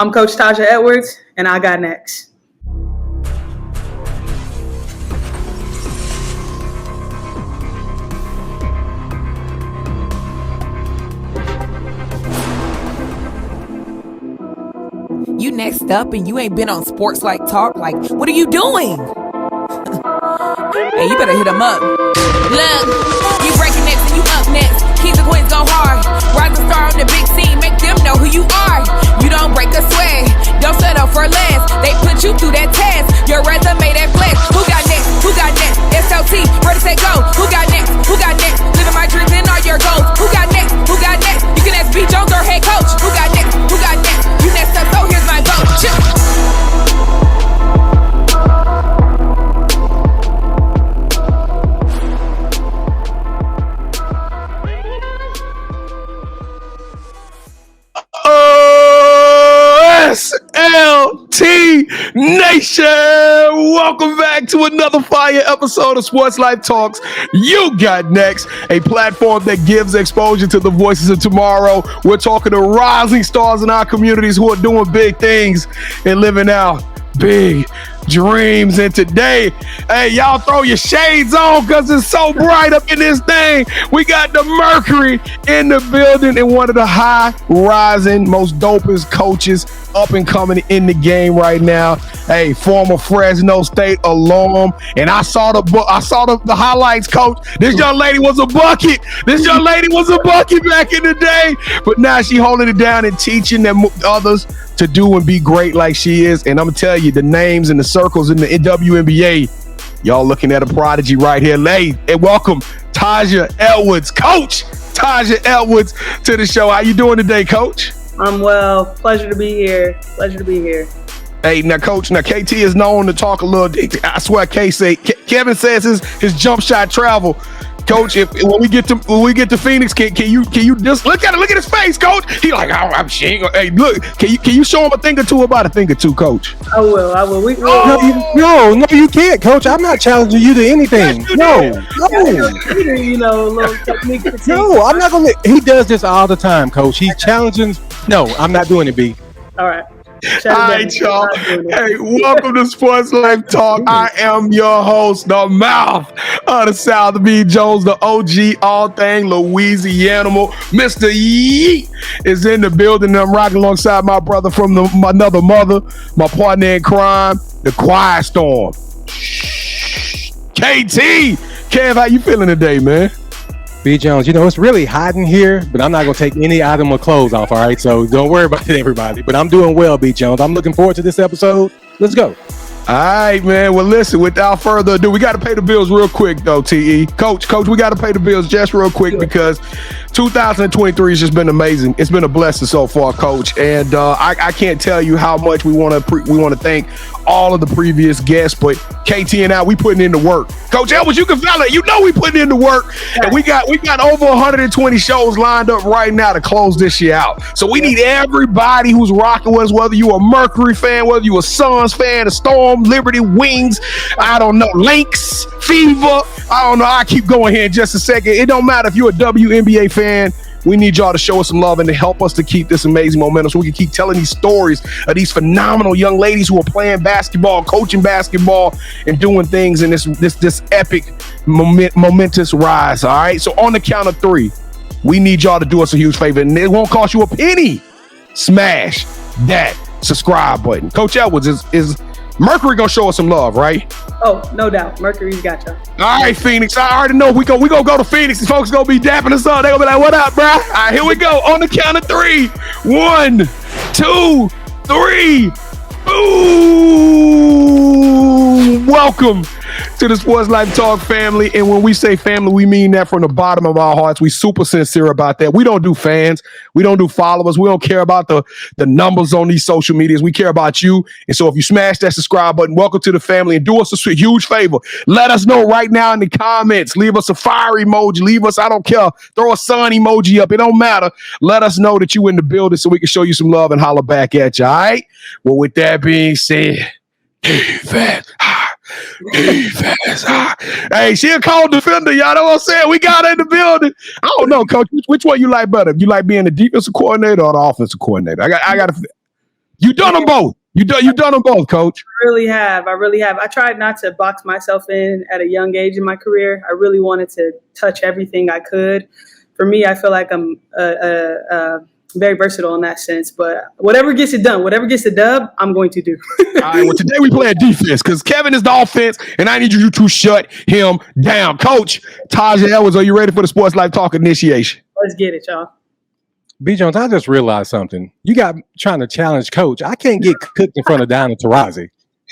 I'm Coach Taja Edwards, and I got next. You next up and you ain't been on SportsLifeTalk. Like, what are you doing? Hey, you better hit him up. Look, you breaking next and you up next. Kings and queens go hard. Rise and star on the big scene. Make them know who you are. You don't break a sweat. Don't settle for less. They put you through that test. Your resume that flex. Who got next? Who got next? SLT, ready, set, go. Who got next? Who got next? Living my dreams and all your goals. Who got next? Who got next? You can ask B. Jones or head coach. Who got next? Who got next? You next up, so here's my vote. Chill. SLT Nation, welcome back to another fire episode of Sports Life Talks. You got next, a platform that gives exposure to the voices of tomorrow. We're talking to rising stars in our communities who are doing big things and living out big dreams. And today, hey, y'all throw your shades on because it's so bright up in this thing. We got the Mercury in the building and one of the high rising, most dopest coaches up and coming in the game right now. Hey, former Fresno State alum. And I saw the highlights, coach. This young lady was a bucket. Back in the day. But now she holding it down and teaching them others to do and be great like she is. And I'm gonna tell you, the names and the circles in the WNBA, y'all looking at a prodigy right here. And welcome Taja Edwards, Coach Taja Edwards, to the show. How you doing today, Coach? I'm well. Pleasure to be here. Hey, now, Coach, KT is known to talk a little. I swear, Kevin says his jump shot travel. Coach, when we get to Phoenix, can you just look at his face, Coach? He like, I'm shame. Hey, look, can you show him a thing or two about a thing or two, Coach? I will. No, you can't, Coach. I'm not challenging you to anything. Yes, No, a little technique. no, I'm not gonna. He does this all the time, Coach. He's challenging. No, I'm not doing it, B. All right. All right, y'all. Hey, welcome to Sports Life Talk. I am your host, the mouth of the South, B. Jones, the OG, all thing Louisiana. Mr. Yeet is in the building. I'm rocking alongside my brother from another mother, my partner in crime, the Quiet Storm. KT. Kev, how you feeling today, man? B. Jones, it's really hot in here, but I'm not going to take any item of clothes off, all right? So don't worry about it, everybody. But I'm doing well, B. Jones. I'm looking forward to this episode. Let's go. All right, man. Well, listen, without further ado, we got to pay the bills real quick, though, TE. Coach, we got to pay the bills just real quick because 2023 has just been amazing. It's been a blessing so far, Coach. And I can't tell you how much we want to thank all of the previous guests, but KT and I, we putting in the work. Coach Edwards, you can feel it. We putting in the work. And we got over 120 shows lined up right now to close this year out. So we need everybody who's rocking with us, whether you a Mercury fan, whether you a Suns fan, a Storm, Liberty, Wings, I don't know, Lynx, Fever, I don't know. I'll keep going here in just a second. It don't matter if you're a WNBA fan. We need y'all to show us some love and to help us to keep this amazing momentum so we can keep telling these stories of these phenomenal young ladies who are playing basketball, coaching basketball, and doing things in this epic, momentous rise, all right? So on the count of three, we need y'all to do us a huge favor, and it won't cost you a penny. Smash that subscribe button. Coach Edwards, is Mercury gonna show us some love, right? Oh, no doubt. Mercury's got you. All right, Phoenix. I already know we gonna go to Phoenix. These folks gonna be dapping us up. They gonna be like, "What up, bro?" All right, here we go. On the count of three. 1, 2, 3. Boom! Welcome to the Sports Life Talk family. And when we say family, we mean that from the bottom of our hearts. We super sincere about that. We don't do fans. We don't do followers. We don't care about the numbers on these social medias. We care about you. And so if you smash that subscribe button, welcome to the family, and do us a huge favor. Let us know right now in the comments. Leave us a fire emoji. Leave us, I don't care. Throw a sun emoji up. It don't matter. Let us know that you in the building so we can show you some love and holler back at you. All right? Well, with that being said, defense. Hey, she a cold defender, y'all know what I'm saying? We got her in the building. I don't know, Coach. Which one you like better? You like being the defensive coordinator or the offensive coordinator? I got to. You done them both. You done them both, Coach. I really have. I tried not to box myself in at a young age in my career. I really wanted to touch everything I could. For me, I feel like I'm very versatile in that sense. But whatever gets it done, whatever gets the dub, I'm going to do. All right, well, today we play defense because Kevin is the offense, and I need you to shut him down. Coach, Taja Edwards, are you ready for the Sports Life Talk initiation? Let's get it, y'all. B. Jones, I just realized something. You got trying to challenge Coach. I can't get cooked in front of Diana Taurasi.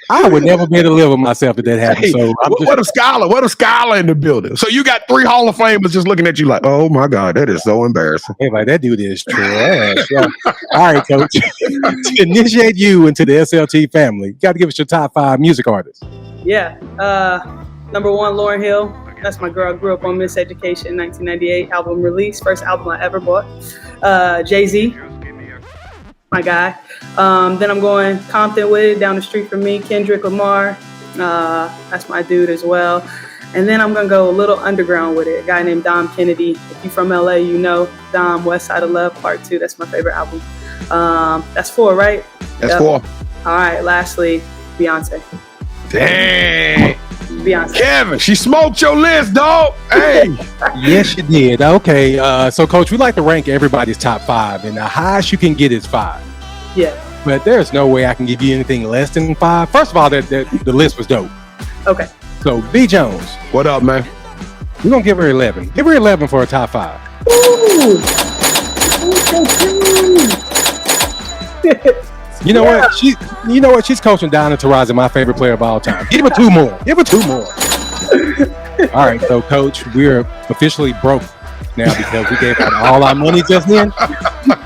I would never be able to live with myself if that happened. Hey, So what a scholar! What a scholar in the building. So you got 3 Hall of Famers just looking at you like, oh my God, that is so embarrassing. hey, like that dude is trash. Yeah. All right, Coach. To initiate you into the SLT family, you got to give us your top 5 music artists. Yeah. Number 1, Lauryn Hill. That's my girl. I grew up on Miseducation, 1998 album release. First album I ever bought. Jay-Z, my guy. Then I'm going Compton with it, down the street from me. Kendrick Lamar. That's my dude as well. And then I'm going to go a little underground with it. A guy named Dom Kennedy. If you're from LA, you know Dom, West Side of Love, Part 2. That's my favorite album. That's 4, right? That's Yep. 4. All right. Lastly, Beyonce. Dang. Beyonce. Kevin, she smoked your list, dog. Hey. Yes, you did. Okay. So, Coach, we like to rank everybody's top 5, and the highest you can get is 5. Yeah. But there's no way I can give you anything less than 5. First of all, the list was dope. Okay. So, B. Jones, What up, man? we're going to give her 11. Give her 11 for a top 5. Ooh. You know what? She's coaching Diana Taurasi, my favorite player of all time. Give her 2 more. All right, so Coach, we're officially broke now because we gave out all our money just then.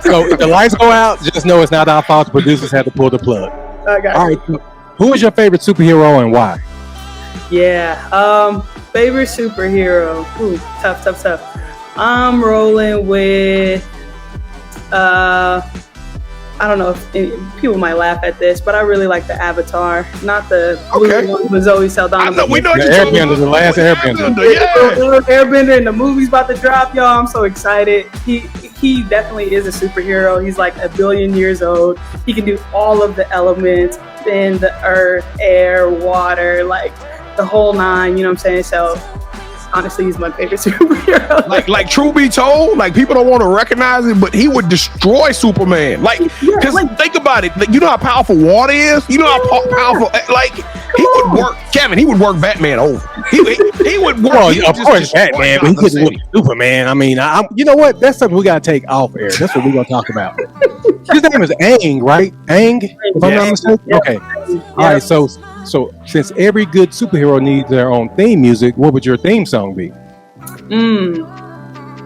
So if the lights go out, just know it's not our fault. The producers had to pull the plug. I got All you. right, so who is your favorite superhero and why? Yeah. Favorite superhero. Ooh, tough. I'm rolling with I don't know if people might laugh at this, but I really like the Avatar, not the blue one who was always Saldana. I know, we know The you're talking Airbender, about. the last Airbender. Yeah. Airbender and the movie's about to drop, y'all. I'm so excited. He definitely is a superhero. He's like 1 billion years old. He can do all of the elements in the earth, air, water, like the whole 9. You know what I'm saying? So honestly, he's my favorite superhero. Like true be told, like people don't want to recognize it, but he would destroy Superman. Like, because think about it. Like, you know how powerful water is. You know how powerful. Like he would work. Kevin, he would work Batman over. He would work. Well, he would of just course, destroy Batman, but he Gotham couldn't City. work Superman. I mean, you know what? That's something we got to take off air. That's what we're going to talk about. His name is Aang, right? Aang, if I'm not mistaken? Yeah. Okay. All right, so since every good superhero needs their own theme music, what would your theme song be?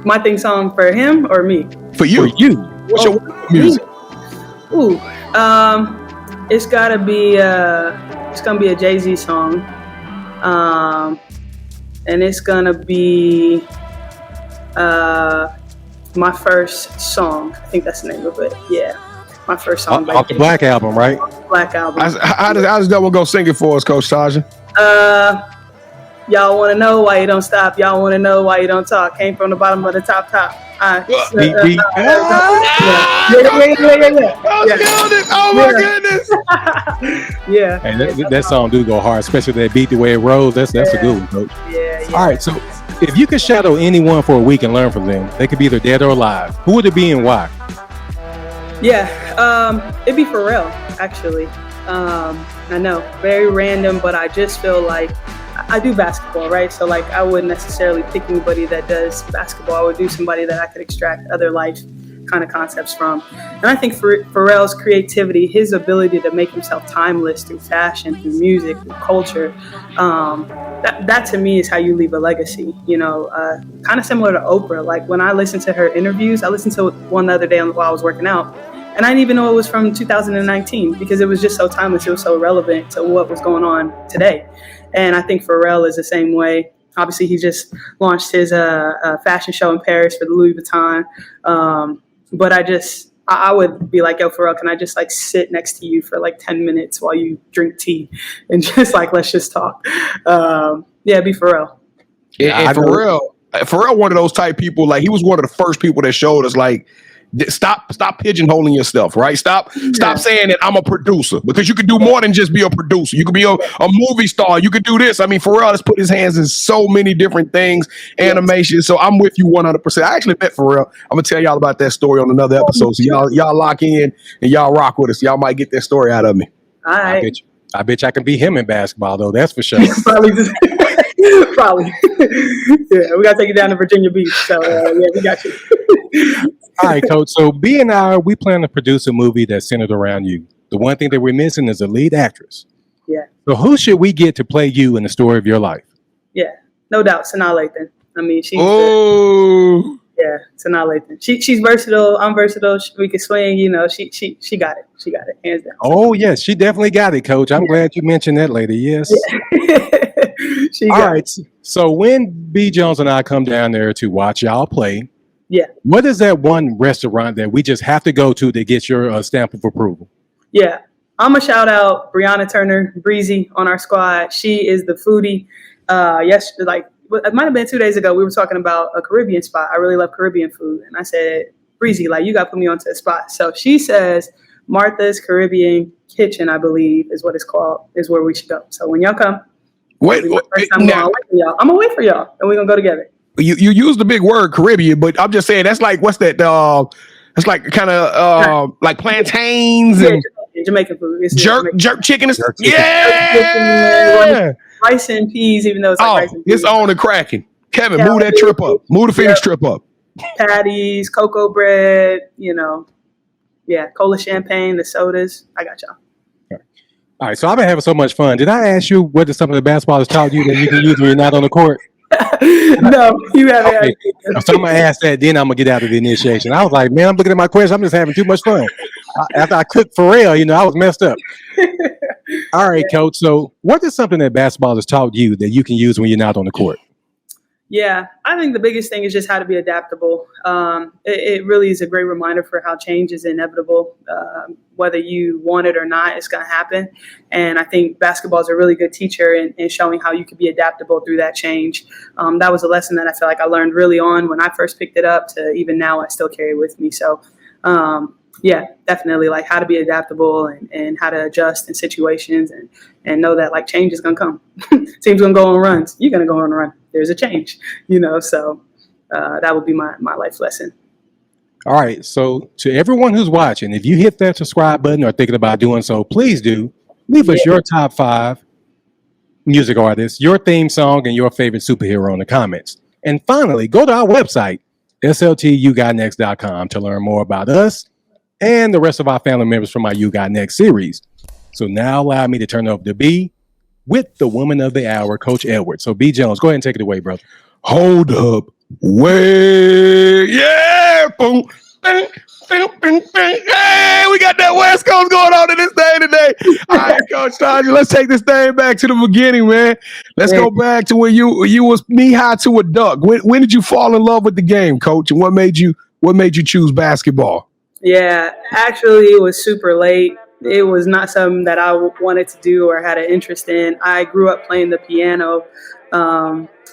My theme song for him or me? For you. What's your music? Ooh, it's gotta be it's gonna be a Jay-Z song, and it's gonna be my first song. I think that's the name of it. Yeah, my first song. Off the Black Album, right? Black Album. How does that one go? Sing it for us, Coach Taja. Y'all want to know why you don't stop? Y'all want to know why you don't talk? Came from the bottom of the top. Beat. Oh my goodness! Yeah. And that song do go hard, especially that beat the way it rolls. That's a good one, Coach. Yeah. All right, so if you could shadow anyone for a week and learn from them, they could be either dead or alive. Who would it be and why? Yeah, it'd be Pharrell, actually. I know, very random, but I just feel like I do basketball, right? So like I wouldn't necessarily pick anybody that does basketball. I would do somebody that I could extract other life kind of concepts from. And I think Pharrell's creativity, his ability to make himself timeless through fashion, through music, through culture, that to me is how you leave a legacy, you know, kind of similar to Oprah. Like when I listen to her interviews, I listened to one the other day while I was working out, and I didn't even know it was from 2019 because it was just so timeless. It was so relevant to what was going on today. And I think Pharrell is the same way. Obviously, he just launched his fashion show in Paris for the Louis Vuitton. But I would be like, yo, Pharrell, can I just like sit next to you for like 10 minutes while you drink tea and just like, let's just talk. Yeah, be Pharrell. And Pharrell, one of those type people, like he was one of the first people that showed us like, Stop pigeonholing yourself, right? Stop saying that I'm a producer, because you can do more than just be a producer. You could be a movie star. You could do this. I mean, Pharrell has put his hands in so many different things, animation. So I'm with you 100%. I actually met Pharrell. I'm gonna tell y'all about that story on another episode. So y'all lock in and y'all rock with us. Y'all might get that story out of me. All right. I bet you I can beat him in basketball, though. That's for sure. Probably. Yeah, we got to take it down to Virginia Beach. So, yeah, we got you. All right, Coach. So, B and I, we plan to produce a movie that's centered around you. The one thing that we're missing is a lead actress. Yeah. So, who should we get to play you in the story of your life? Yeah, no doubt. Sanaa Lathan. I mean, she's yeah, Sanaa Lathan. She's versatile. I'm versatile. We can swing. You know, she got it. She got it, hands down. Oh, yes, she definitely got it, Coach. I'm glad you mentioned that lady. Yes. Yeah. All right. So when B. Jones and I come down there to watch y'all play, what is that one restaurant that we just have to go to that gets your stamp of approval? Yeah, I'm gonna shout out Brianna Turner, Breezy, on our squad. She is the foodie. It might have been 2 days ago. We were talking about a Caribbean spot. I really love Caribbean food, and I said, Breezy, like, you got to put me onto a spot. So she says Martha's Caribbean Kitchen, I believe, is what it's called, is where we should go. So when y'all come, I'm gonna wait for y'all, and we're gonna go together. You use the big word Caribbean, but I'm just saying that's like, what's that? It's like kind of like plantains and Jamaican food. It's jerk chicken. Rice and peas, even though it's like rice and peas. It's on and cracking. Kevin, move that trip up. Move the Phoenix trip up. Patties, cocoa bread, cola champagne, the sodas. I got y'all. All right, so I've been having so much fun. Did I ask you what is something that basketball has taught you that you can use when you're not on the court? No, you haven't. Okay. So I'm going to ask that, then I'm going to get out of the initiation. I was like, man, I'm looking at my question. I'm just having too much fun. After I cooked Pharrell, I was messed up. All right, Coach. So what is something that basketball has taught you that you can use when you're not on the court? Yeah, I think the biggest thing is just how to be adaptable. It really is a great reminder for how change is inevitable. Whether you want it or not, it's going to happen. And I think basketball is a really good teacher in showing how you can be adaptable through that change. That was a lesson that I feel like I learned really on when I first picked it up to even now I still carry with me. So, yeah, definitely like how to be adaptable and how to adjust in situations and know that like change is going to come. Team's going to go on runs. You're going to go on a run. There's a change, so that would be my life lesson. All right. So to everyone who's watching, if you hit that subscribe button or thinking about doing so, please do. Leave us your top 5 music artists, your theme song, and your favorite superhero in the comments. And finally, go to our website, yougotnext.com, to learn more about us and the rest of our family members from our You Got Next series. So now allow me to turn it over to B with the woman of the hour, Coach Edwards. So B. Jones, go ahead and take it away, brother. Hold up. Wait. Yeah. Boom. Bing, bing, bing, bing. Hey, we got that West Coast going on in this day today. All right, Coach Taja, let's take this thing back to the beginning, man. Let's go back to when you was knee high to a duck. When did you fall in love with the game, Coach? And what made you choose basketball? Yeah, actually, it was super late. It was not something that I wanted to do or had an interest in. I grew up playing the piano,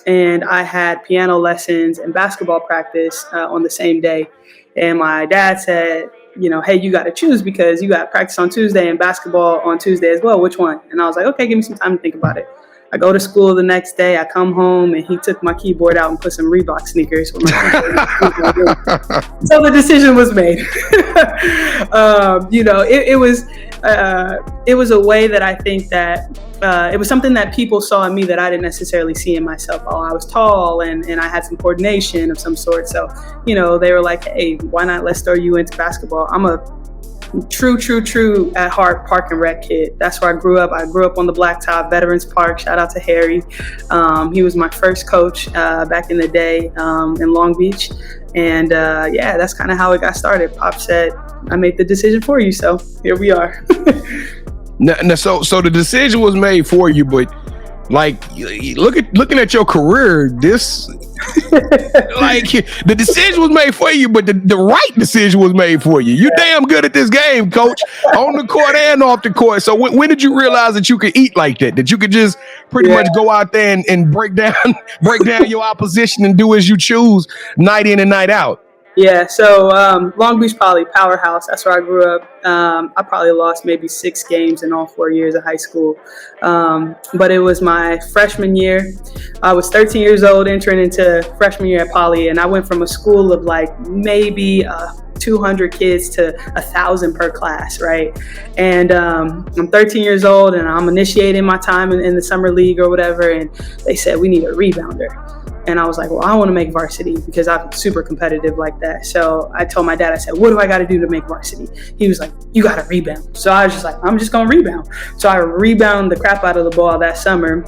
and I had piano lessons and basketball practice on the same day. And my dad said, hey, you got to choose because you got practice on Tuesday and basketball on Tuesday as well. Which one? And I was like, okay, give me some time to think about it. I go to school the next day. I come home and he took my keyboard out and put some Reebok sneakers with my keyboard. So the decision was made. It was a way that I think that it was something that people saw in me that I didn't necessarily see in myself. I was tall and I had some coordination of some sort. So, they were like, hey, why not? Let's throw you into basketball. I'm a true at heart park and rec kid. That's where I grew up. I grew up on the Blacktop, Veterans Park. Shout out to Harry. He was my first coach back in the day in Long Beach. And that's kind of how it got started. Pop said, I made the decision for you. So here we are. So the decision was made for you, but like looking at your career, this like the decision was made for you, but the right decision was made for you. You're damn good at this game, Coach, on the court and off the court. So when did you realize that you could eat like that? That you could just pretty much go out there and break down your opposition and do as you choose night in and night out? Yeah, so Long Beach Poly, powerhouse. That's where I grew up. I probably lost maybe 6 games in all 4 years of high school. But it was my freshman year. I was 13 years old entering into freshman year at Poly, and I went from a school of like maybe 200 kids to 1,000 per class, right? And I'm 13 years old, and I'm initiating my time in the summer league or whatever, and they said, we need a rebounder. And I was like, well, I want to make varsity because I'm super competitive like that. So I told my dad, I said, what do I got to do to make varsity? He was like, you got to rebound. So I was just like, I'm just going to rebound. So I rebound the crap out of the ball that summer.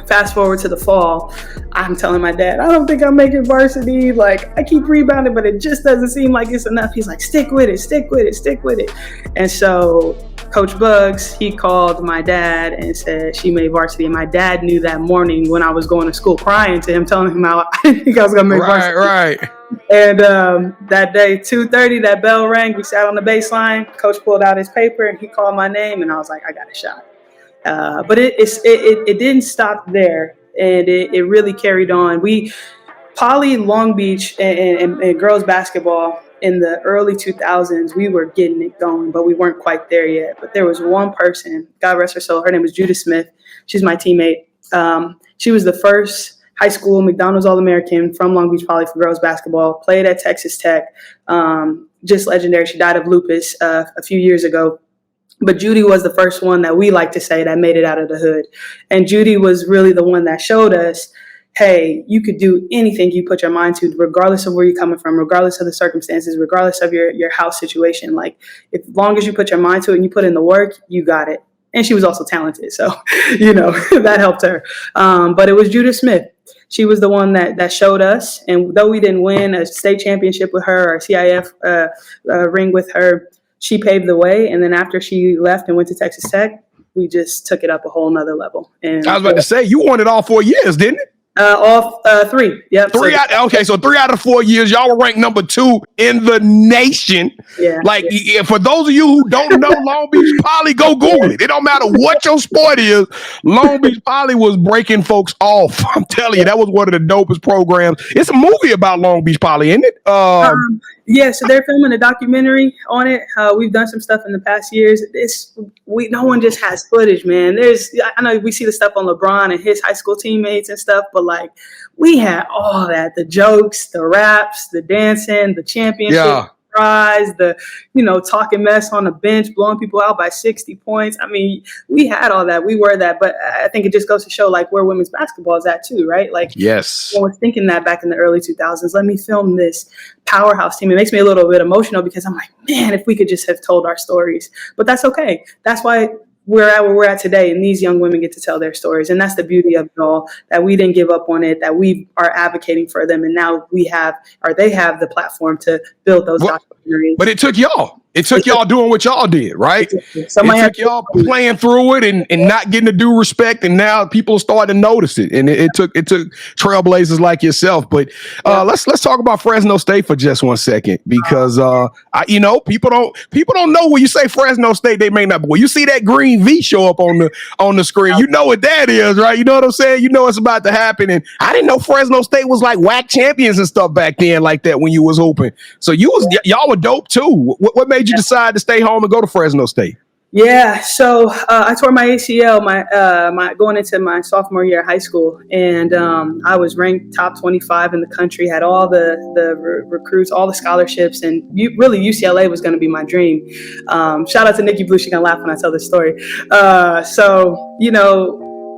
Fast forward to the fall, I'm telling my dad, I don't think I'm making varsity. Like, I keep rebounding, but it just doesn't seem like it's enough. He's like, stick with it, stick with it, stick with it. And so Coach Bugs, he called my dad and said she made varsity. And my dad knew that morning when I was going to school, crying to him, telling him how I didn't think I was going to make varsity. Right. And that day, 2:30, that bell rang. We sat on the baseline. Coach pulled out his paper and he called my name. And I was like, I got a shot. But it didn't stop there, and it really carried on. Poly, Long Beach, and girls basketball in the early 2000s, we were getting it going, but we weren't quite there yet. But there was one person, God rest her soul, her name was Judith Smith. She's my teammate. She was the first high school McDonald's All-American from Long Beach Poly for girls basketball, played at Texas Tech, just legendary. She died of lupus a few years ago. But Judy was the first one that we like to say that made it out of the hood. And Judy was really the one that showed us, hey, you could do anything you put your mind to, regardless of where you're coming from, regardless of the circumstances, regardless of your house situation. Like, as long as you put your mind to it and you put in the work, you got it. And she was also talented. So, that helped her. But it was Judith Smith. She was the one that showed us. And though we didn't win a state championship with her or a CIF ring with her, she paved the way, and then after she left and went to Texas Tech, we just took it up a whole nother level. And I was about to say, you won it all 4 years, didn't it? All 3. Yep. So 3 out of 4 years, y'all were ranked number 2 in the nation. Yeah. Like, for those of you who don't know Long Beach Poly, go Google it. It don't matter what your sport is. Long Beach Poly was breaking folks off. I'm telling you, that was one of the dopest programs. It's a movie about Long Beach Poly, isn't it? Yeah, so they're filming a documentary on it. We've done some stuff in the past years. No one just has footage, man. I know we see the stuff on LeBron and his high school teammates and stuff, but like, we had all that, the jokes, the raps, the dancing, the championship prize, the, talking mess on the bench, blowing people out by 60 points. I mean, we had all that. We were that. But I think it just goes to show like where women's basketball is at too, right? Like, yes, I was thinking that back in the early 2000s, let me film this powerhouse team. It makes me a little bit emotional because I'm like, man, if we could just have told our stories. But that's okay. That's why we're at where we're at today, and these young women get to tell their stories. And that's the beauty of it all, that we didn't give up on it, that we are advocating for them, and now they have the platform to build those documentaries. But it took y'all. It took y'all doing what y'all did, right? It took y'all playing through it and not getting the due respect, and now people starting to notice it. And it took trailblazers like yourself. But let's talk about Fresno State for just 1 second, because people don't know when you say Fresno State, they may not. But when you see that green V show up on the screen, you know what that is, right? You know what I'm saying? You know it's about to happen. And I didn't know Fresno State was like WAC champions and stuff back then like that when you was hooping. So y'all were dope too. What made you decide to stay home and go to Fresno State? Yeah, so I tore my ACL my going into my sophomore year of high school, and I was ranked top 25 in the country, had all the recruits, all the scholarships, and really UCLA was going to be my dream. Shout out to Nikki Blue, she's going to laugh when I tell this story. So,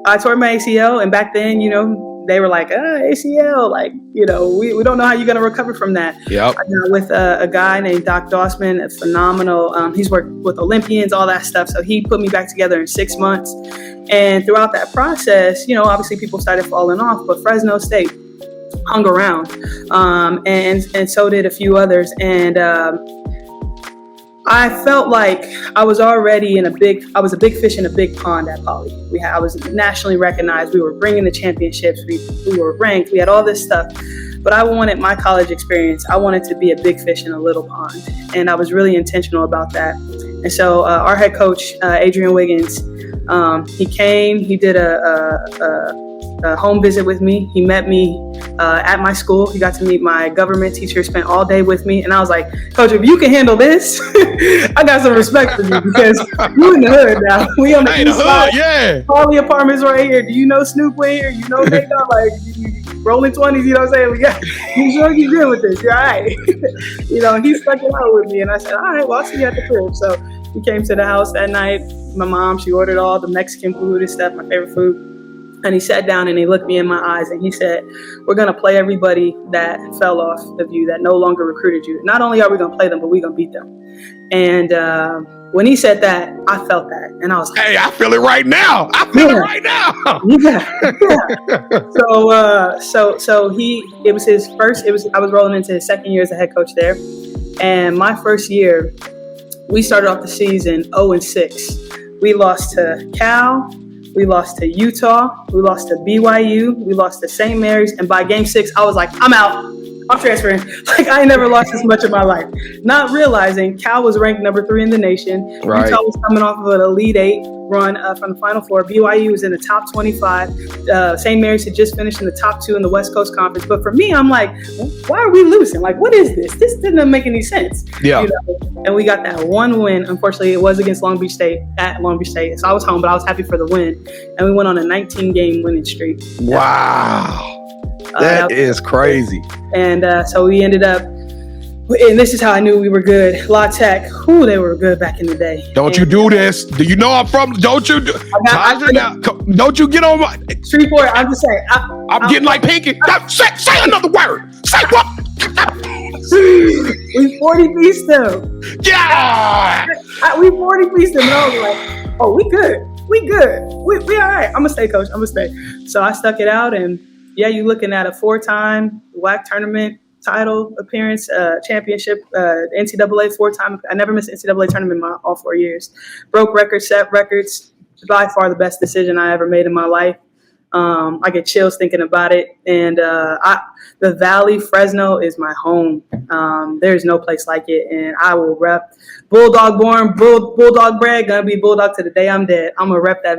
I tore my ACL, and back then, they were like, ACL, like, we don't know how you're going to recover from that. Yep. I got with a guy named Doc Dossman, a phenomenal, he's worked with Olympians, all that stuff. So he put me back together in 6 months. And throughout that process, obviously people started falling off, but Fresno State hung around. And so did a few others. And I felt like I was already I was a big fish in a big pond at Poly. I was nationally recognized. We were bringing the championships. We were ranked. We had all this stuff. But I wanted my college experience. I wanted to be a big fish in a little pond. And I was really intentional about that. And so our head coach, 𝐥𝐤𝐤𝐬, he came, he did a a home visit with me. He met me at my school. He got to meet my government teacher, spent all day with me. And I was like, Coach, if you can handle this, I got some respect for you because you in the hood now. We on the east side. Yeah. All the apartments right here. Do you know Snoop way here? You know they got like rolling 20s, you know what I'm saying? We got, you sure you good with this? You're all right. He stuck it out with me. And I said, all right, well, I'll see you at the crib. So we came to the house that night. My mom, she ordered all the Mexican food and stuff, my favorite food. And he sat down and he looked me in my eyes and he said, we're going to play everybody that fell off of you, that no longer recruited you. Not only are we going to play them, but we're going to beat them. And when he said that, I felt that. And I was like, hey, I feel it right now. I feel it right now. I was rolling into his second year as a head coach there. And my first year, we started off the season 0-6. We lost to Cal. We lost to Utah. We lost to BYU. We lost to St. Mary's. And by game 6, I was like, I'm out. I'm transferring. Like, I ain't never lost this much in my life. Not realizing Cal was ranked number 3 in the nation. Right. Utah was coming off of an Elite 8 run from the Final Four. BYU was in the top 25. St. Mary's had just finished in the top 2 in the West Coast Conference. But for me, I'm like, why are we losing? Like, what is this? This didn't make any sense. Yeah. And we got that one win. Unfortunately, it was against Long Beach State, at Long Beach State. So I was home, but I was happy for the win. And we went on a 19-game winning streak. Wow. That is crazy. And so we ended up, and this is how I knew we were good. La Tech, they were good back in the day. Don't you do this. Do you know I'm from? Don't you do? Don't you get on my Shreveport? I'm just saying. I'm getting like Pinky. Say another word. Say what? We 40-pieced them. Yeah. We 40-pieced them. And I was like, oh, we good. We all right. I'm going to stay, Coach. I'm going to stay. So I stuck it out. And yeah, you're looking at a 4-time WAC tournament title appearance, championship, NCAA 4-time. I never missed an NCAA tournament in all 4 years. Broke records, set records. By far the best decision I ever made in my life. I get chills thinking about it. And the Valley, Fresno is my home. There's no place like it. And I will rep Bulldog born, Bulldog bred, gonna be Bulldog to the day I'm dead. I'm gonna rep that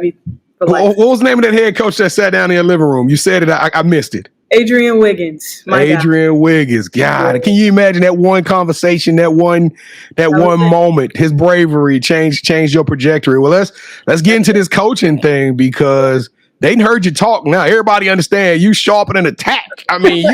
for life. What was the name of that head coach that sat down in your living room? You said it. I missed it. Adrian Wiggins. Adrian Wiggins. God, can you imagine that one conversation, that one moment, his bravery changed your trajectory? Well, let's get into this coaching thing because they heard you talk. Now everybody understand you sharpen an attack. I mean,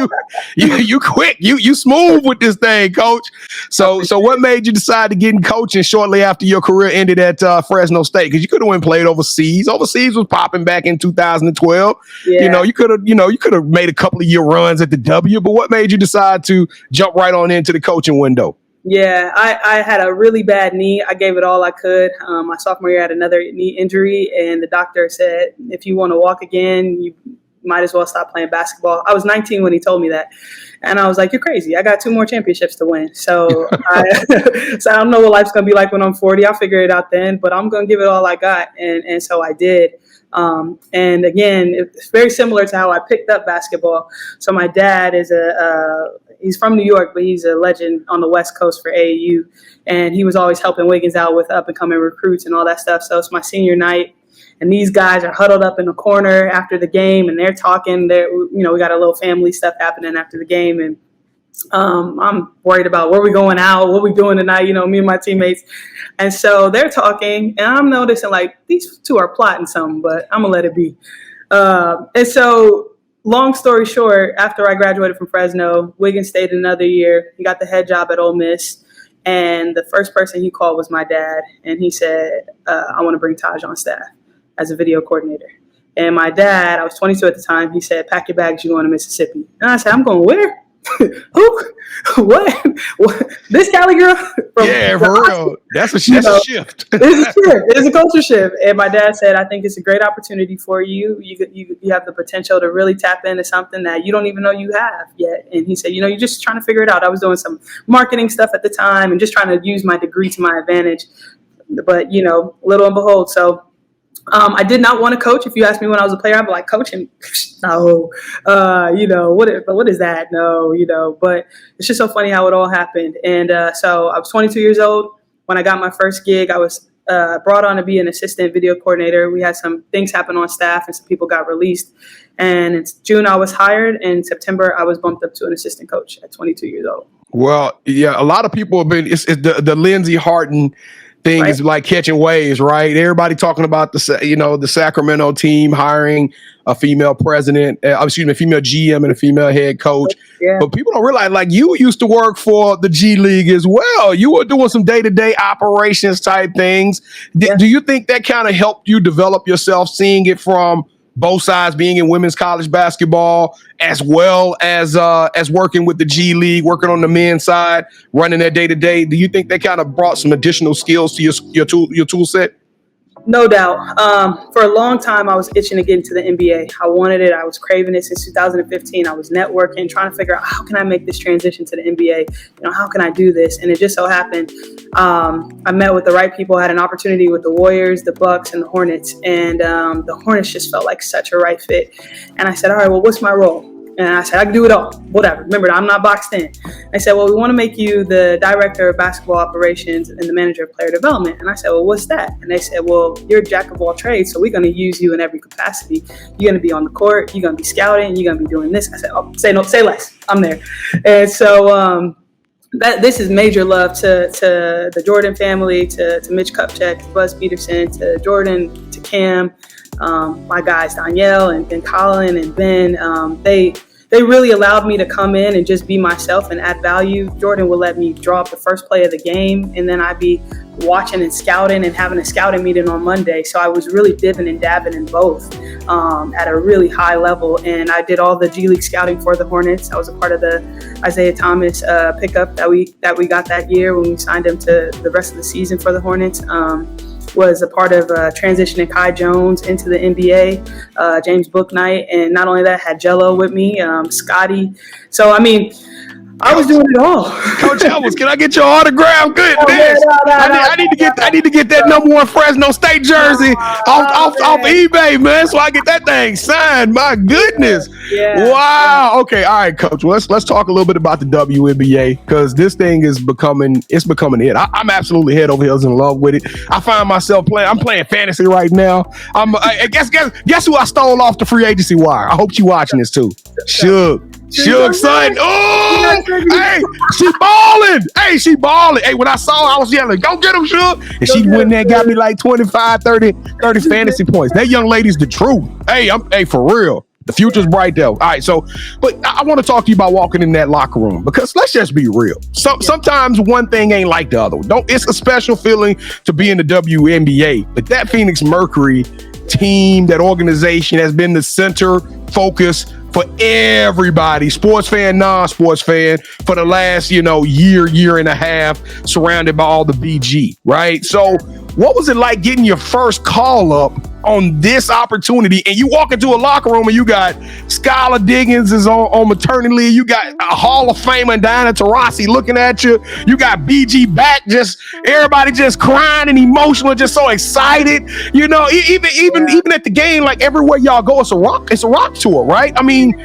you quick, you smooth with this thing, Coach. So what made you decide to get in coaching shortly after your career ended at Fresno State? Because you could have went and played overseas. Overseas was popping back in 2012. Yeah. You could have made a couple of year runs at the W. But what made you decide to jump right on into the coaching window? Yeah, I had a really bad knee. I gave it all I could. My sophomore year, I had another knee injury, and the doctor said, if you want to walk again, you might as well stop playing basketball. I was 19 when he told me that. And I was like, you're crazy. I got 2 more championships to win. So I don't know what life's going to be like when I'm 40. I'll figure it out then, but I'm going to give it all I got. And so I did. And again, it's very similar to how I picked up basketball. So my dad is he's from New York, but he's a legend on the West Coast for AAU. And he was always helping Wiggins out with up and coming recruits and all that stuff. So it's my senior night. And these guys are huddled up in the corner after the game, and they're talking. We got a little family stuff happening after the game, and I'm worried about where we going out, what we doing tonight. Me and my teammates, and so they're talking, and I'm noticing like these 2 are plotting something, but I'm gonna let it be. And so, long story short, after I graduated from Fresno, Wiggins stayed another year. He got the head job at Ole Miss. And the first person he called was my dad, and he said, I want to bring Taj on staff as a video coordinator. And my dad, I was 22 at the time, he said, pack your bags, you're going to Mississippi. And I said, I'm going where? Who? What? This Cali girl? Yeah, for real. That's a shift. It's a shift. It's a culture shift. And my dad said, I think it's a great opportunity for you. You have the potential to really tap into something that you don't even know you have yet. And he said, you're just trying to figure it out. I was doing some marketing stuff at the time and just trying to use my degree to my advantage. But, little and behold, so I did not want to coach. If you asked me when I was a player, I'd be like, coaching? No. What is that? No, but it's just so funny how it all happened. And so I was 22 years old when I got my first gig. I was brought on to be an assistant video coordinator. We had some things happen on staff and some people got released. And in June, I was hired. In September, I was bumped up to an assistant coach at 22 years old. Well, yeah, a lot of people have been, it's the Lindsay Hylton thing is like catching waves, right? Everybody talking about the Sacramento team hiring a female president, a female GM and a female head coach. Yeah. But people don't realize, like, you used to work for the G League as well. You were doing some day-to-day operations type things. Do you think that kind of helped you develop yourself, seeing it from both sides, being in women's college basketball as well as working with the G League, working on the men's side, running that day-to-day? Do you think that kind of brought some additional skills to your tool set? No doubt. For a long time, I was itching to get into the NBA. I wanted it. I was craving it since 2015. I was networking, trying to figure out how can I make this transition to the NBA? How can I do this? And it just so happened, I met with the right people, had an opportunity with the Warriors, the Bucks, and the Hornets. And the Hornets just felt like such a right fit. And I said, all right, well, what's my role? And I said, I can do it all, whatever. Remember, I'm not boxed in. I said, well, we want to make you the director of basketball operations and the manager of player development. And I said, well, what's that? And they said, well, you're a jack of all trades, so we're going to use you in every capacity. You're going to be on the court, you're going to be scouting, you're going to be doing this. I said, oh, say less. I'm there. And so this is major love to the Jordan family, to Mitch Kupchak, to Buzz Peterson, to Jordan, to Cam, my guys, Danielle and Colin and Ben. They really allowed me to come in and just be myself and add value. Jordan would let me draw up the first play of the game, and then I'd be watching and scouting and having a scouting meeting on Monday. So I was really dipping and dabbing in both at a really high level. And I did all the G League scouting for the Hornets. I was a part of the Isaiah Thomas pickup that we got that year when we signed him to the rest of the season for the Hornets. Was a part of transitioning Kai Jones into the NBA, James Bouknight, and not only that, had Jello with me, Scotty. So, I mean, I was doing it all. Coach Edwards, can I get your autograph? Goodness. I need to get that number 1 Fresno State jersey off eBay, man, so I get that thing signed. My goodness. Yeah. Wow. Okay. All right, Coach. Well, let's talk a little bit about the WNBA, because this thing is becoming it. I'm absolutely head over heels in love with it. I find myself I'm playing fantasy right now. Guess who I stole off the free agency wire? I hope you watching this too. Suge, son. Oh, hey, she balling. Hey, when I saw her, I was yelling, go get him, Suge. And she went there and got me like 25, 30 fantasy points. That young lady's the truth. Hey, for real. The future's bright though. All right, but I want to talk to you about walking in that locker room, because let's just be real. Sometimes one thing ain't like the other. It's a special feeling to be in the WNBA, but that Phoenix Mercury team, that organization has been the center focus for everybody, sports fan, non-sports fan, for the last, year and a half, surrounded by all the BG, right? So what was it like getting your first call up on this opportunity, and you walk into a locker room and you got Skylar Diggins is on maternity leave, you got a Hall of Famer Diana Taurasi looking at you, you got BG back, just everybody just crying and emotional, just so excited, even at the game, like everywhere y'all go, it's a rock tour, right? I mean,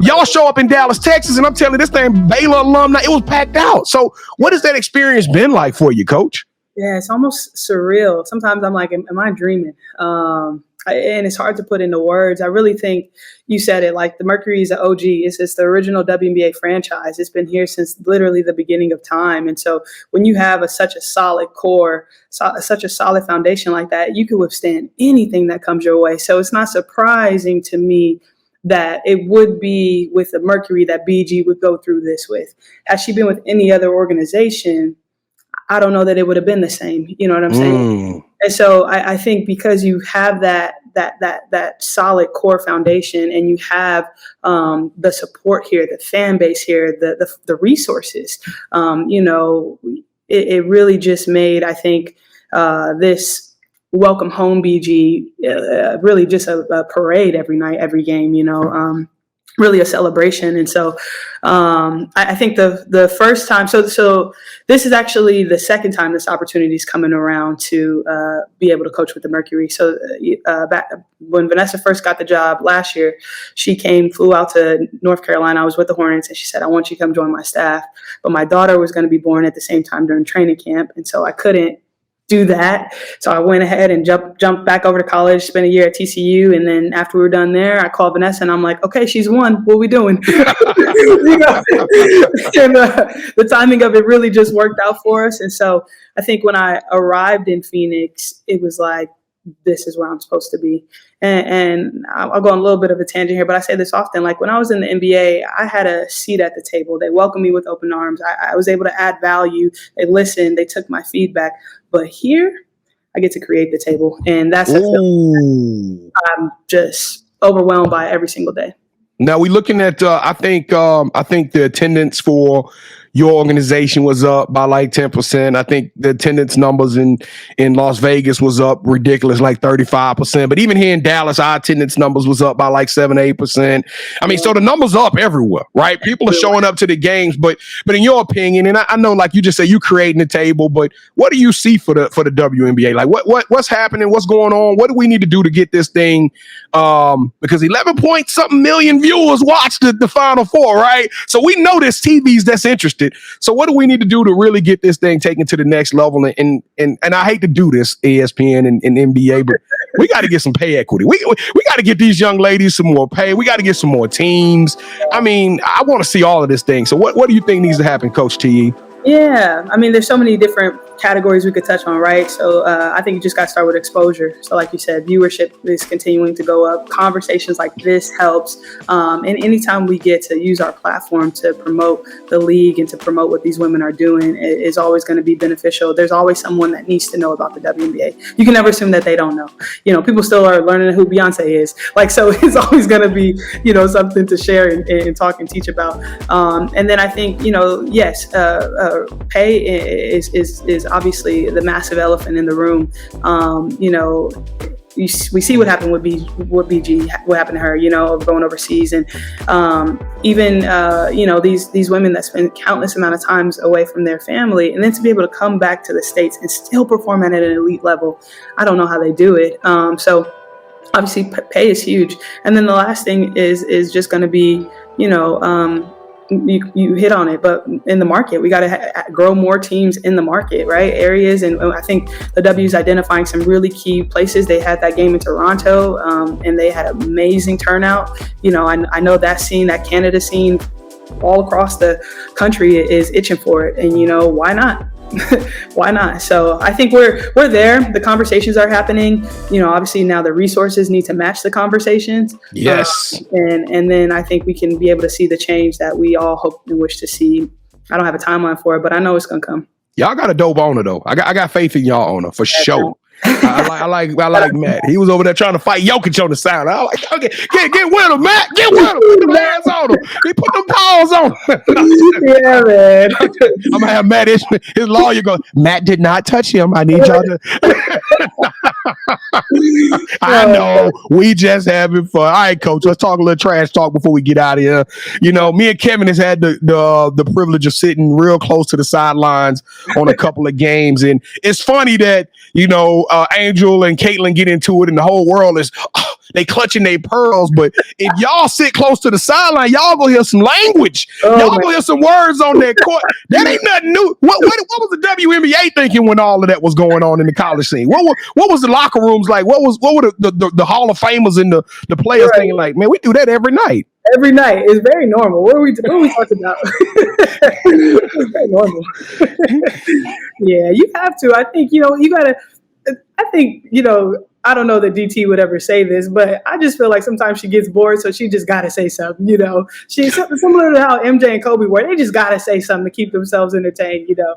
y'all show up in Dallas, Texas, and I'm telling you, this thing, Baylor alumni, it was packed out. So what has that experience been like for you, Coach? Yeah, it's almost surreal. Sometimes I'm like, am I dreaming? And it's hard to put into words. I really think you said it, like the Mercury is an OG. It's the original WNBA franchise. It's been here since literally the beginning of time. And so when you have such a solid core, such a solid foundation like that, you can withstand anything that comes your way. So it's not surprising to me that it would be with the Mercury that BG would go through this with. Had she been with any other organization, I don't know that it would have been the same. You know what I'm saying? And so I think because you have that solid core foundation, and you have the support here, the fan base here, the resources, it really just made, I think, this welcome home BG really just a parade every night, every game, really a celebration. And so I think the first time, so this is actually the second time this opportunity is coming around to be able to coach with the Mercury. So back when Vanessa first got the job last year, she flew out to North Carolina. I was with the Hornets, and she said, I want you to come join my staff. But my daughter was going to be born at the same time during training camp. And so I couldn't do that. So I went ahead and jumped back over to college, spent a year at TCU. And then after we were done there, I called Vanessa and I'm like, okay, she's won. What are we doing? You know? And the timing of it really just worked out for us. And so I think when I arrived in Phoenix, it was like, this is where I'm supposed to be. And I'll go on a little bit of a tangent here, but I say this often. Like when I was in the NBA, I had a seat at the table. They welcomed me with open arms. I was able to add value. They listened. They took my feedback. But here, I get to create the table. And that's I'm just overwhelmed by it every single day. Now we're looking at, I think the attendance for your organization was up by like 10%. I think the attendance numbers in Las Vegas was up ridiculous, like 35%. But even here in Dallas, our attendance numbers was up by like 7-8%. I mean, so the numbers are up everywhere, right? People are showing up to the games, but in your opinion, and I know, like you just said, you creating the table, but what do you see for the WNBA? Like what's happening? What's going on? What do we need to do to get this thing? Because 11 point something million viewers watched the Final Four, right? So we know there's TVs that's interested. So what do we need to do to really get this thing taken to the next level? And I hate to do this, ESPN and NBA, but we got to get some pay equity. We got to get these young ladies some more pay. We got to get some more teams. I mean, I want to see all of this thing. So what do you think needs to happen, Coach T.E.? Yeah, I mean, there's so many different categories we could touch on, right? So I think you just got to start with exposure. So like you said, viewership is continuing to go up. Conversations like this helps. And anytime we get to use our platform to promote the league and to promote what these women are doing is always going to be beneficial. There's always someone that needs to know about the WNBA. You can never assume that they don't know. You know, people still are learning who Beyonce is. Like, so it's always going to be, you know, something to share and talk and teach about. And then I think, you know, yes, pay is obviously the massive elephant in the room. You know, we see what happened with BG, what happened to her, you know, going overseas, and even you know, these women that spend countless amount of times away from their family, and then to be able to come back to the States and still perform at an elite level. I don't know how they do it. So obviously pay is huge. And then the last thing is just going to be, you know, you hit on it, but in the market, we got to grow more teams in the market, right? Areas. And I think the W is identifying some really key places. They had that game in Toronto, and they had amazing turnout. You know, I know that scene, that Canada scene all across the country is itching for it. And, you know, why not? Why not? So I think we're there. The conversations are happening. You know, obviously now the resources need to match the conversations. Yes. And then I think we can be able to see the change that we all hope and wish to see. I don't have a timeline for it, but I know it's gonna come. Y'all got a dope owner though. I got faith in y'all owner for sure. I like Matt. He was over there trying to fight Jokic on the side. I like, okay, get with him, Matt. Get with him. Put them hands on him. He put them paws on him. Yeah, man. I'm gonna have Matt, his lawyer, go, Matt did not touch him. I need y'all to. I know. We just having fun. All right, Coach. Let's talk a little trash talk before we get out of here. You know, me and Kevin has had the privilege of sitting real close to the sidelines on a couple of games, and it's funny that, you know, Angel and Caitlin get into it, and the whole world is they clutching their pearls. But if y'all sit close to the sideline, y'all gonna hear some language. Y'all gonna hear some words on that court. That ain't nothing new. What was the WNBA thinking when all of that was going on in the college scene? What was the locker rooms like? What were the Hall of Famers and the players thinking? Like, man, we do that every night. Every night. It's very normal. What are we talking about? It's very normal. Yeah, you have to. I think, you know, I don't know that DT would ever say this, but I just feel like sometimes she gets bored, so she just got to say something, you know. She's similar to how MJ and Kobe were. They just got to say something to keep themselves entertained, you know.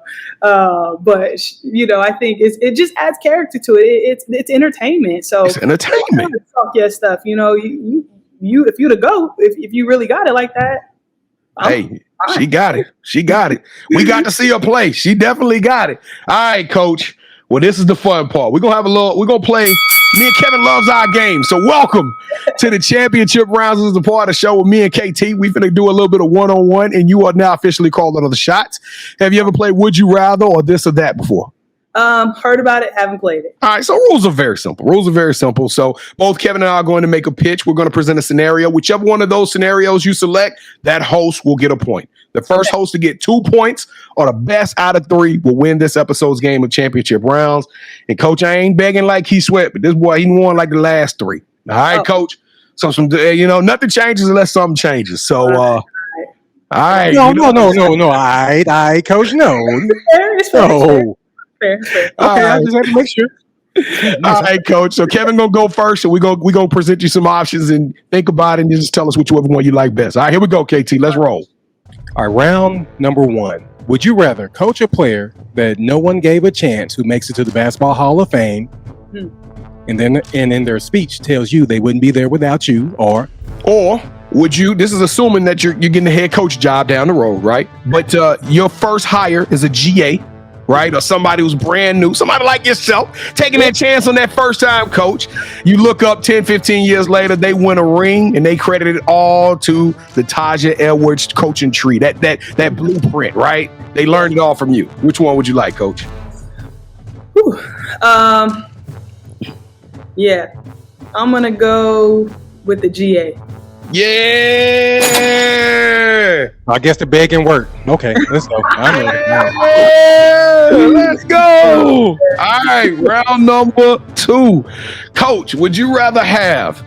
But, you know, I think it just adds character to it. It's entertainment. So it's entertainment. Talk your stuff, you know. You if you to go, if you really got it like that. She got it. She got it. We got to see her play. She definitely got it. All right, Coach. Well, this is the fun part. We're gonna play. Me and Kevin loves our game. So welcome to the championship rounds. This is the part of the show with me and KT. We finna do a little bit of one-on-one, and you are now officially called under the shots. Have you ever played Would You Rather or this or that before? Heard about it, haven't played it. All right, so rules are very simple. So both Kevin and I are going to make a pitch. We're going to present a scenario. Whichever one of those scenarios you select, that host will get a point. The first host to get 2 points or the best out of 3 will win this episode's game of championship rounds. And Coach, I ain't begging like he sweat, but this boy, he won like the last 3. All right, Coach. So nothing changes unless something changes. So, all right. No. All right, Coach. No. Fair. Okay, I just have to make sure. All right, Coach. So Kevin gonna go first, and we gonna present you some options and think about it, and you just tell us whichever one you like best. All right, here we go, KT. Let's roll. All right, round number 1. Would you rather coach a player that no one gave a chance who makes it to the Basketball Hall of Fame, and in their speech tells you they wouldn't be there without you, or would you? This is assuming that you're getting the head coach job down the road, right? But your first hire is a GA, right? Or somebody who's brand new, somebody like yourself, taking that chance on that first time coach. You look up 10, 15 years later, they win a ring and they credit it all to the Taja Edwards coaching tree, that blueprint, right? They learned it all from you. Which one would you like, Coach? Yeah, I'm going to go with the GA. Yeah. I guess the begging worked. Okay, let's go. Let's go. All right, round number 2. Coach, would you rather have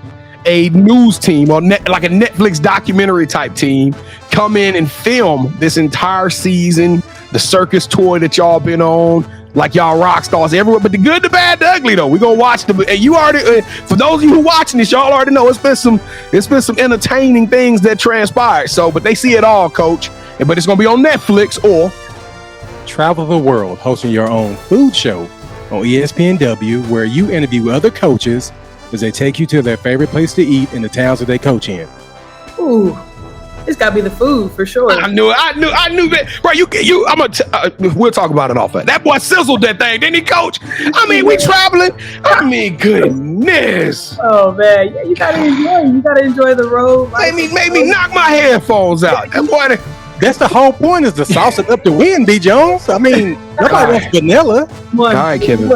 a news team or like a Netflix documentary type team come in and film this entire season, the circus tour that y'all been on, like y'all rock stars everywhere, but the good, the bad, the ugly though? We're gonna watch and you already, for those of you who watching this, y'all already know it's been some entertaining things that transpired. So, but they see it all, Coach. But it's gonna be on Netflix, or travel the world hosting your own food show on ESPNW, where you interview other coaches as they take you to their favorite place to eat in the towns that they coach in. Ooh, it's gotta be the food for sure. I knew that. Bro, we'll talk about it off of that. Boy sizzled that thing, didn't he, Coach? I mean, we traveling. I mean, goodness. Oh man, yeah, you gotta enjoy. You gotta enjoy the road. Made me knock my headphones out. That boy. That's the whole point, is to sauce it up to win, B. Jones. I mean, nobody wants vanilla. All right, Kevin.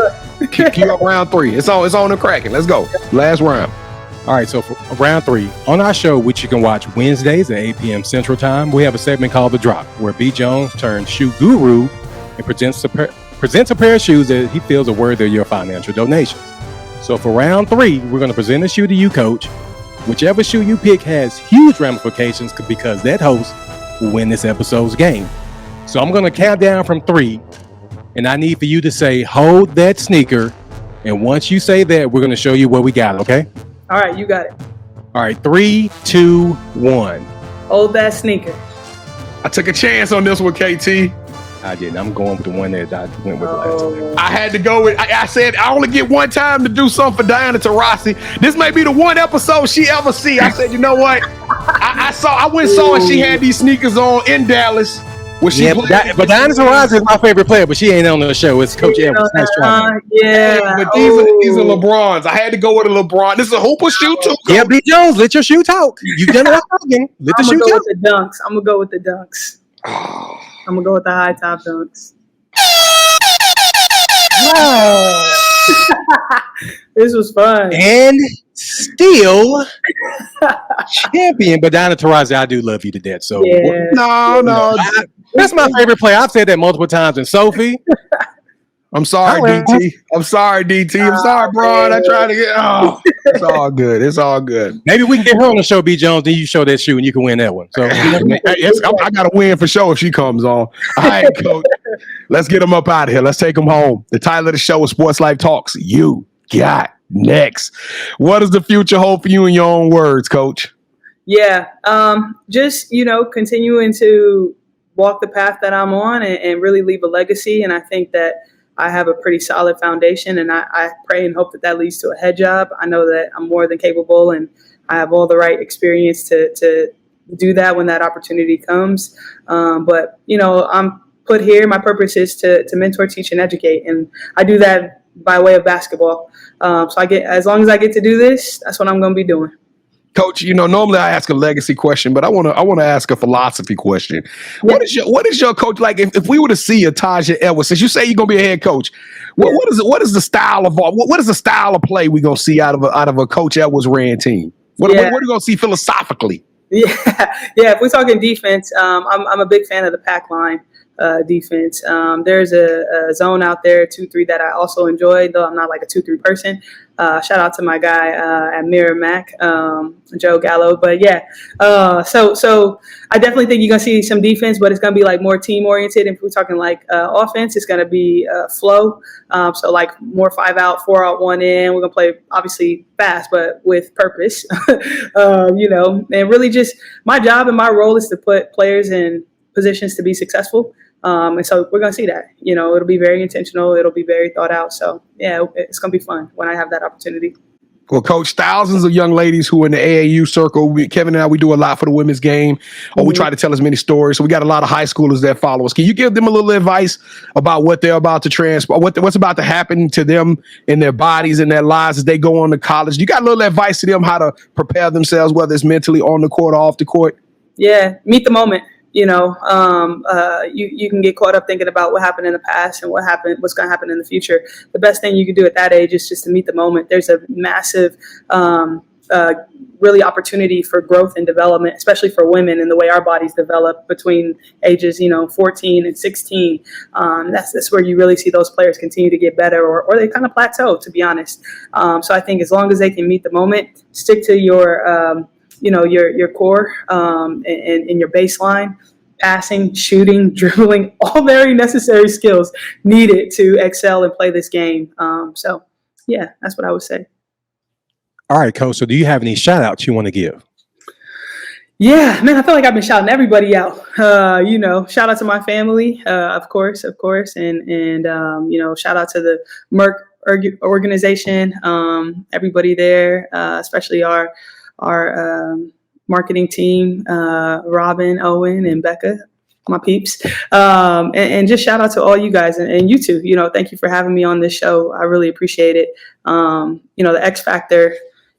Keep up round 3. It's on the cracking. Let's go. Last round. All right, so for round 3, on our show, which you can watch Wednesdays at 8 p.m. Central Time, we have a segment called The Drop, where B. Jones turns shoe guru and presents a pair of shoes that he feels are worthy of your financial donations. So for round 3, we're going to present a shoe to you, Coach. Whichever shoe you pick has huge ramifications because that host will win this episode's game. So I'm going to count down from 3, and I need for you to say, hold that sneaker. And once you say that, we're going to show you what we got, okay? All right, you got it. All right, 3, 2, 1. Hold that sneaker. I took a chance on this one, KT. I didn't. I'm going with the one that I went with last time. I had to go with, I said, I only get one time to do something for Diana Taurasi. This may be the one episode she ever see. I said, you know what? I went and saw her. She had these sneakers on in Dallas. But Diana Taurasi is my favorite player, but she ain't on the show. It's Coach Edwards. Nice try. But these are LeBrons. I had to go with a LeBron. This is a hooper shoe too. Yeah, B. Jones, let your shoe talk. You've done it talking. Let the shoe talk. I'm gonna go with the dunks. I'm gonna go with the high top dunks. Wow. This was fun. And still champion. But Diana Taurasi, I do love you to death. So yeah. No. That's my favorite player. I've said that multiple times. And Sophie. I'm sorry, DT. I'm sorry, DT. I'm sorry, Bron. I tried to get. It's all good. It's all good. Maybe we can get her on the show, B. Jones. Then you show that shoe and you can win that one. So I got to win for sure if she comes on. All right, Coach. Let's get them up out of here. Let's take them home. The title of the show is Sports Life Talks. You got next. What does the future hold for you in your own words, Coach? Yeah, just continuing to walk the path that I'm on and really leave a legacy. And I think that I have a pretty solid foundation, and I pray and hope that leads to a head job. I know that I'm more than capable, and I have all the right experience to do that when that opportunity comes. But I'm put here. My purpose is to mentor, teach, and educate, and I do that by way of basketball. So as long as I get to do this, that's what I'm going to be doing. Coach, normally I ask a legacy question, but I want to ask a philosophy question. Yeah. What is your coach like? If we were to see a Taja Edwards, since you say you're gonna be a head coach, what is the style of play we gonna see out of a Coach Edwards ran team? What are we gonna see philosophically? Yeah. If we're talking defense, I'm a big fan of the pack line defense. There's a zone out there, 2-3, that I also enjoy, though I'm not like a 2-3 person. Shout out to my guy at Merrimack, Joe Gallo. But yeah, so I definitely think you're gonna see some defense, but it's gonna be like more team oriented. If we're talking like offense, it's gonna be flow. So like more 5 out, 4 out, 1 in. We're gonna play obviously fast, but with purpose. And really just my job and my role is to put players in positions to be successful. And so we're going to see that, it'll be very intentional. It'll be very thought out. So yeah, it's going to be fun when I have that opportunity. Well, Coach, thousands of young ladies who are in the AAU circle. Kevin and I, we do a lot for the women's game, or we try to tell as many stories. So we got a lot of high schoolers that follow us. Can you give them a little advice about what they're about to transport, what's about to happen to them in their bodies and their lives as they go on to college? You got a little advice to them how to prepare themselves, whether it's mentally on the court or off the court? Yeah, meet the moment. You can get caught up thinking about what happened in the past and what's going to happen in the future. The best thing you can do at that age is just to meet the moment. There's a massive, really opportunity for growth and development, especially for women and the way our bodies develop between ages, 14 and 16. That's where you really see those players continue to get better or they kind of plateau, to be honest. So I think as long as they can meet the moment, stick to your core and your baseline, passing, shooting, dribbling, all very necessary skills needed to excel and play this game. So yeah, that's what I would say. All right, Coach. So do you have any shout outs you want to give? Yeah, man, I feel like I've been shouting everybody out. Shout out to my family, of course. And shout out to the Merc organization, everybody there, especially our marketing team, Robin, Owen, and Becca, my peeps. And just shout out to all you guys and you too. Thank you for having me on this show. I really appreciate it. The X Factor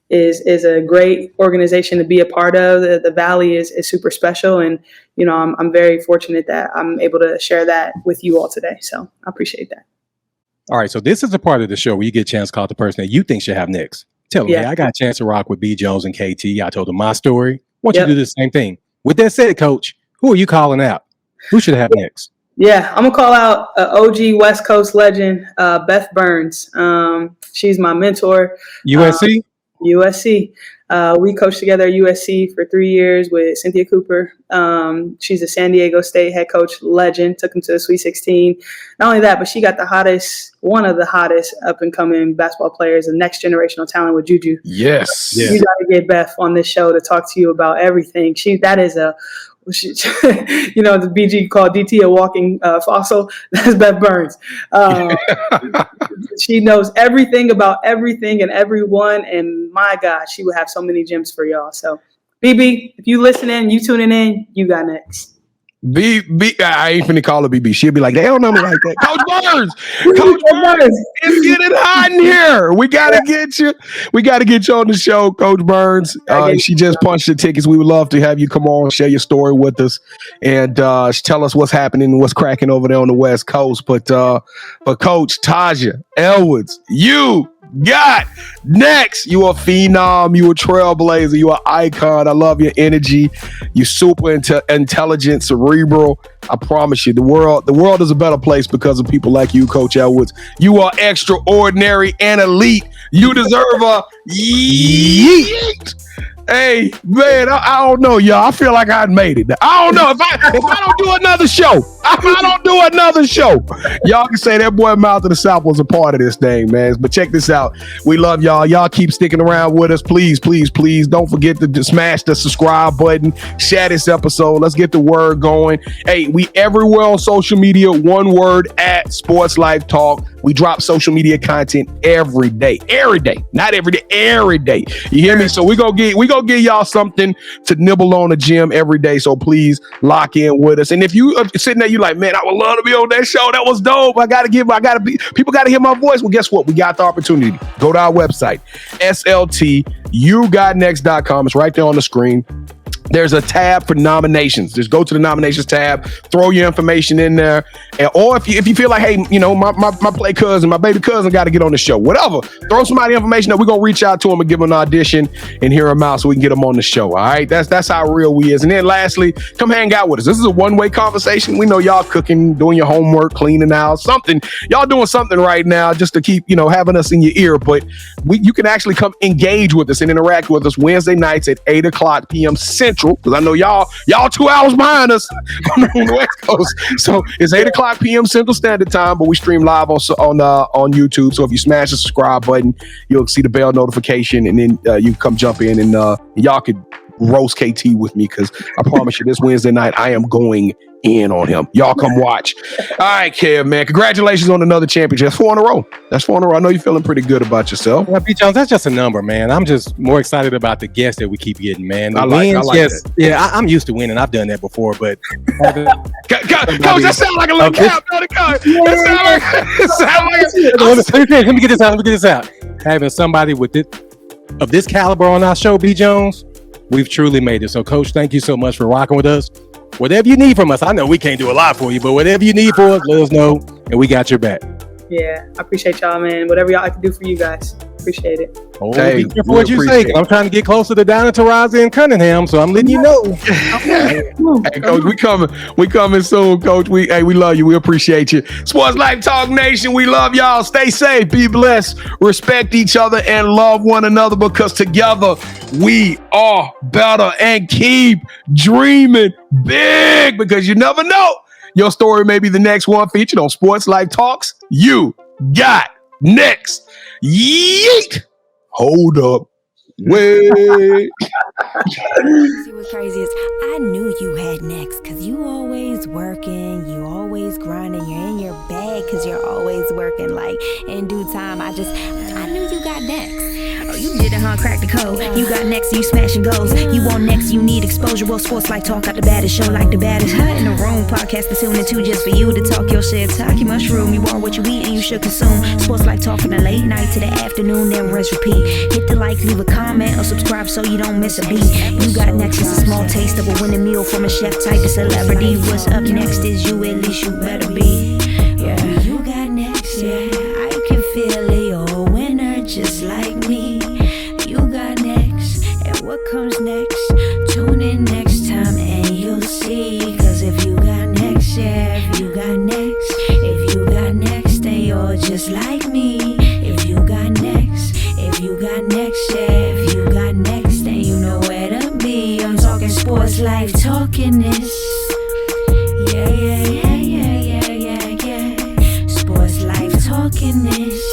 is a great organization to be a part of. The Valley is super special. And, I'm very fortunate that I'm able to share that with you all today. So I appreciate that. All right. So this is a part of the show where you get a chance to call the person that you think should have next. Tell them, hey, I got a chance to rock with B. Jones and KT. I told them my story. Why don't you do the same thing? With that said, Coach, who are you calling out? Who should have next? Yeah, I'm going to call out OG West Coast legend, Beth Burns. She's my mentor. USC? USC. We coached together at USC for 3 years with Cynthia Cooper. She's a San Diego State head coach legend, took him to the Sweet 16. Not only that, but she got one of the hottest up and coming basketball players, the next generational talent with Juju. Yes. You got to get Beth on this show to talk to you about everything. The BG called DT a walking fossil. That's Beth Burns. She knows everything about everything and everyone. And my God, she would have so many gems for y'all. So, BB, if you listening, you tuning in, you got next. I ain't finna call her BB. She'll be like, they don't know me like that. Coach Burns, it's getting hot in here. We gotta get you. We gotta get you on the show, Coach Burns. She just punched the tickets. We would love to have you come on, share your story with us, and tell us what's happening and what's cracking over there on the West Coast. But Coach Taja Edwards, you got next. You a phenom. You a trailblazer. You an icon. I love your energy. You super intelligent, cerebral. I promise you, the world is a better place because of people like you, Coach Edwards. You are extraordinary and elite. You deserve a yeet. Hey, man, I don't know, y'all. I feel like I made it. I don't know if I don't do another show. Y'all can say that boy Mouth of the South was a part of this thing, man. But check this out. We love y'all. Y'all keep sticking around with us. Please, please, please don't forget to smash the subscribe button. Share this episode. Let's get the word going. Hey, we everywhere on social media. One word at SportsLifeTalk. We drop social media content every day. Not every day, every day. You hear me? So we gonna give y'all something to nibble on the gym every day. So please lock in with us. And if you are sitting there, you like, man, I would love to be on that show. That was dope. People gotta hear my voice. Well, guess what? We got the opportunity. Go to our website, SLT, yougotnext.com. It's right there on the screen. there's a tab for nominations. Just go to the nominations tab, throw your information in there. Or if you feel like, hey, you know, my play cousin, my baby cousin got to get on the show, whatever, throw somebody information that we're going to reach out to them and give them an audition and hear them out so we can get them on the show. All right. That's how real we is. And then lastly, come hang out with us. This is a one-way conversation. We know y'all cooking, doing your homework, cleaning out, something. Y'all doing something right now just to keep, you know, having us in your ear. But you can actually come engage with us and interact with us Wednesday nights at 8:00 p.m. Central, because I know y'all 2 hours behind us on the West Coast. So it's 8:00 p.m. Central Standard Time, but we stream live on YouTube. So if you smash the subscribe button, you'll see the bell notification, and then you can come jump in and y'all could roast KT with me, because I promise you this Wednesday night I am going in on him. Y'all come watch. All right, Kev, man. Congratulations on another championship. That's 4 in a row. I know you're feeling pretty good about yourself. Well, B. Jones, that's just a number, man. I'm just more excited about the guests that we keep getting, man. I like that. Yeah, I'm used to winning. I've done that before, but Coach, that sounds like a little cap. Let me get this out. Having somebody of this caliber on our show, B. Jones, we've truly made it. So, Coach, thank you so much for rocking with us. Whatever you need from us, I know we can't do a lot for you, but whatever you need for us, let us know, and we got your back. Yeah, I appreciate y'all, man. Whatever y'all can do for you guys, appreciate it. Oh, hey, be careful what you say. I'm trying to get closer to down to Tarazi and Cunningham, so I'm letting you know. Hey, Coach, we coming soon, Coach. We love you. We appreciate you. Sports Life Talk Nation, we love y'all. Stay safe, be blessed, respect each other, and love one another, because together we are better. And keep dreaming big, because you never know. Your story may be the next one featured on Sports Life Talks. You got next. Yeet. Hold up. Wait. See what's crazy is I knew you had next, because you always working, you always grinding, you're in your bag because you're always working. Like in due time, I knew you got next. Oh, you did it, huh? Crack the code. You got next, you smashing goals. You want next, you need exposure. Well, Sports Life Talk got the baddest show, like the baddest in the room. Podcast to tune into just for you to talk your shit, talk your mushroom. You are what you eat and you should consume. Sports Life Talk from the late night to the afternoon, then rest repeat. Hit the like, leave a comment, or subscribe so you don't miss a beat. You got next is a small taste of a winning meal from a chef type of celebrity. What's up next is you, at least you better be. Yeah, you got next, yeah. I can feel it, you're a winner just like me. You got next, and what comes next? Tune in next time and you'll see. Cause if you got next, yeah, if you got next, then you're just like me. If you got next, yeah, if you got next, then you know where to be. I'm talking Sports Life, talking this. Yeah. Sports Life, talking this.